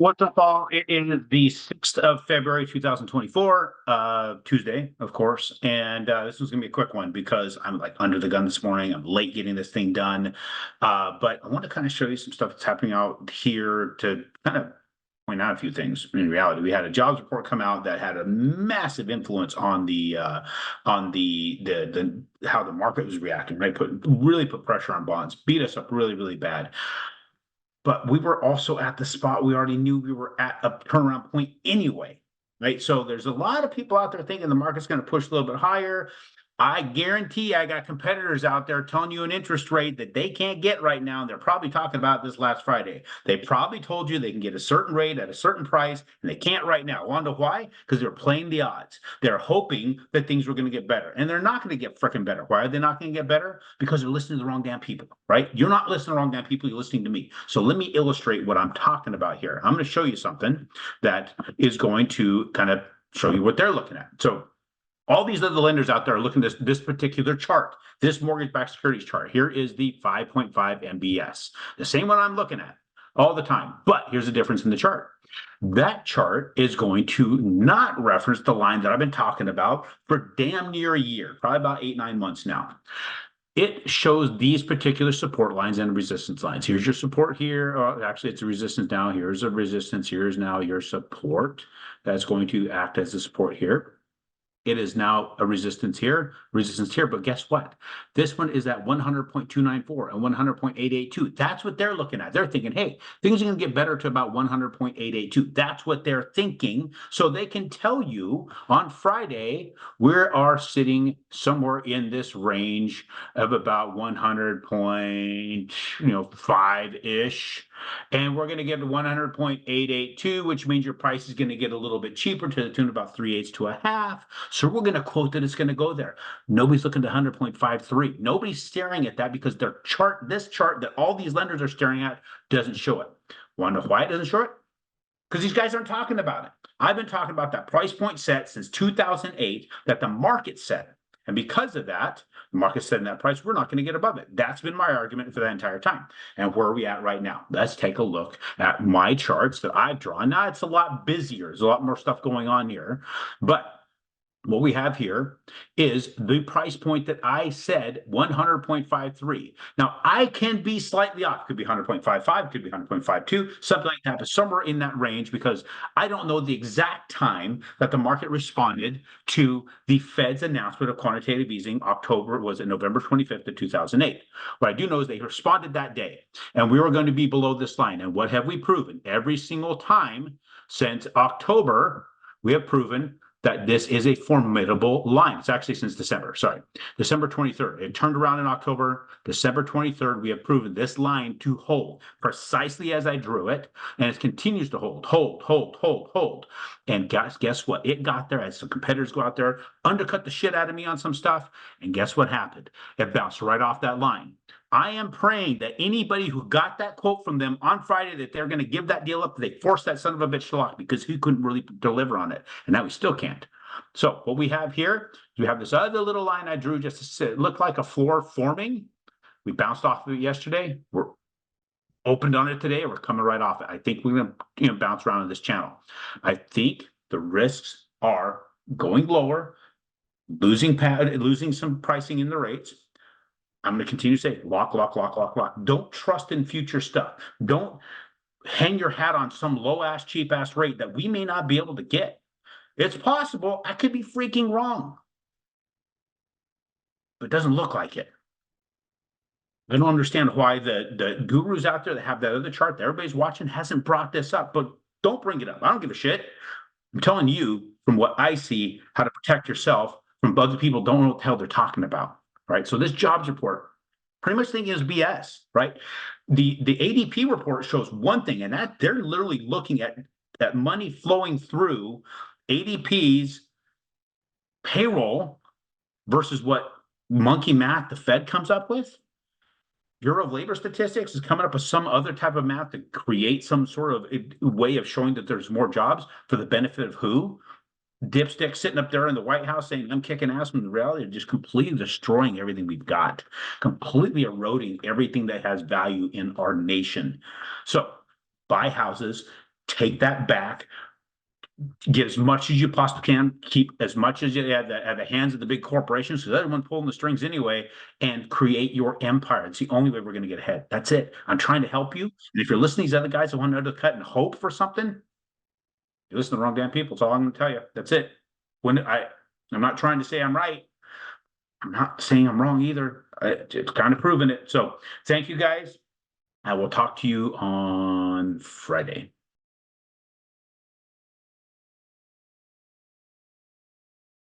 What's up, all? It is the 6th of February, 2024, Tuesday, of course. And this was going to be a quick one because I'm like under the gun this morning. I'm late getting this thing done. But I want to kind of show you some stuff that's happening out here to kind of point out a few things. In reality, we had a jobs report come out that had a massive influence on the how the market was reacting, right? Really put pressure on bonds, beat us up really, really bad. But we were also at the spot we already knew we were at a turnaround point anyway, right? So there's a lot of people out there thinking the market's going to push a little bit higher. I guarantee I got competitors out there telling you an interest rate that they can't get right now. And they're probably talking about this last Friday. They probably told you they can get a certain rate at a certain price, and they can't right now. Want to know why? Because they're playing the odds. They're hoping that things were going to get better, and they're not going to get freaking better. Why are they not going to get better? Because they're listening to the wrong damn people, right? You're not listening to the wrong damn people. You're listening to me. So let me illustrate what I'm talking about here. I'm going to show you something that is going to kind of show you what they're looking at. So all these other lenders out there are looking at this particular chart, this mortgage-backed securities chart. Here is the 5.5 MBS, the same one I'm looking at all the time. But here's the difference in the chart. That chart is going to not reference the line that I've been talking about for damn near a year, probably about 8-9 months now. It shows these particular support lines and resistance lines. Here's your support here. Actually, it's a resistance now. Here's a resistance. Here's now your support. That's going to act as a support here. It is now a resistance here, but guess what? This one is at 100.294 and 100.882. That's what they're looking at. They're thinking, hey, things are going to get better to about 100.882. That's what they're thinking. So they can tell you on Friday, we are sitting somewhere in this range of about 100.5-ish. And we're going to get to 100.882, which means your price is going to get a little bit cheaper to the tune of about 3/8 to a half. So we're going to quote that it's going to go there. Nobody's looking to 100.53. Nobody's staring at that because their chart, this chart that all these lenders are staring at, doesn't show it. Want to know why it doesn't show it? Because these guys aren't talking about it. I've been talking about that price point set since 2008 that the market set. And because of that, the market setting that price, we're not going to get above it. That's been my argument for that entire time. And where are we at right now? Let's take a look at my charts that I've drawn. Now it's a lot busier. There's a lot more stuff going on here. But what we have here is the price point that I said, 100.53. Now, I can be slightly off. It could be 100.55, it could be 100.52, something like that, but somewhere in that range, because I don't know the exact time that the market responded to the Fed's announcement of quantitative easing. Was it November 25th of 2008? What I do know is they responded that day, and we were going to be below this line. And what have we proven? Every single time since October, we have proven that this is a formidable line. It's actually since December 23rd. It turned around in October. December 23rd, we have proven this line to hold precisely as I drew it, and it continues to hold. And guess what? It got there as the competitors go out there, undercut the shit out of me on some stuff, and guess what happened? It bounced right off that line. I am praying that anybody who got that quote from them on Friday that they're going to give that deal up, they force that son of a bitch to lock because he couldn't really deliver on it. And now we still can't. So what we have here, we have this other little line I drew just to sit. It looked like a floor forming. We bounced off of it yesterday. We're opened on it today. We're coming right off it. I think we're going to bounce around on this channel. I think the risks are going lower, losing some pricing in the rates. I'm going to continue to say lock. Don't trust in future stuff. Don't hang your hat on some low-ass, cheap-ass rate that we may not be able to get. It's possible. I could be freaking wrong. But it doesn't look like it. I don't understand why the gurus out there that have that other chart that everybody's watching hasn't brought this up. But don't bring it up. I don't give a shit. I'm telling you from what I see how to protect yourself from other people don't know what the hell they're talking about. Right. So this jobs report, pretty much thinking is BS, right? The ADP report shows one thing, and that they're literally looking at that money flowing through ADP's payroll versus what monkey math the Fed comes up with. Bureau of Labor Statistics is coming up with some other type of math to create some sort of way of showing that there's more jobs for the benefit of who? Dipstick sitting up there in the White House saying, I'm kicking ass, when in reality, they're just completely destroying everything we've got, completely eroding everything that has value in our nation. So buy houses, take that back, get as much as you possibly can, keep as much as you at the hands of the big corporations, because they're the one pulling the strings anyway, and create your empire. It's the only way we're going to get ahead. That's it. I'm trying to help you. And if you're listening to these other guys that want to undercut and hope for something, you listen to the wrong damn people. That's all I'm going to tell you. That's it. I'm not trying to say I'm right. I'm not saying I'm wrong either. It's kind of proven it. So thank you guys. I will talk to you on Friday.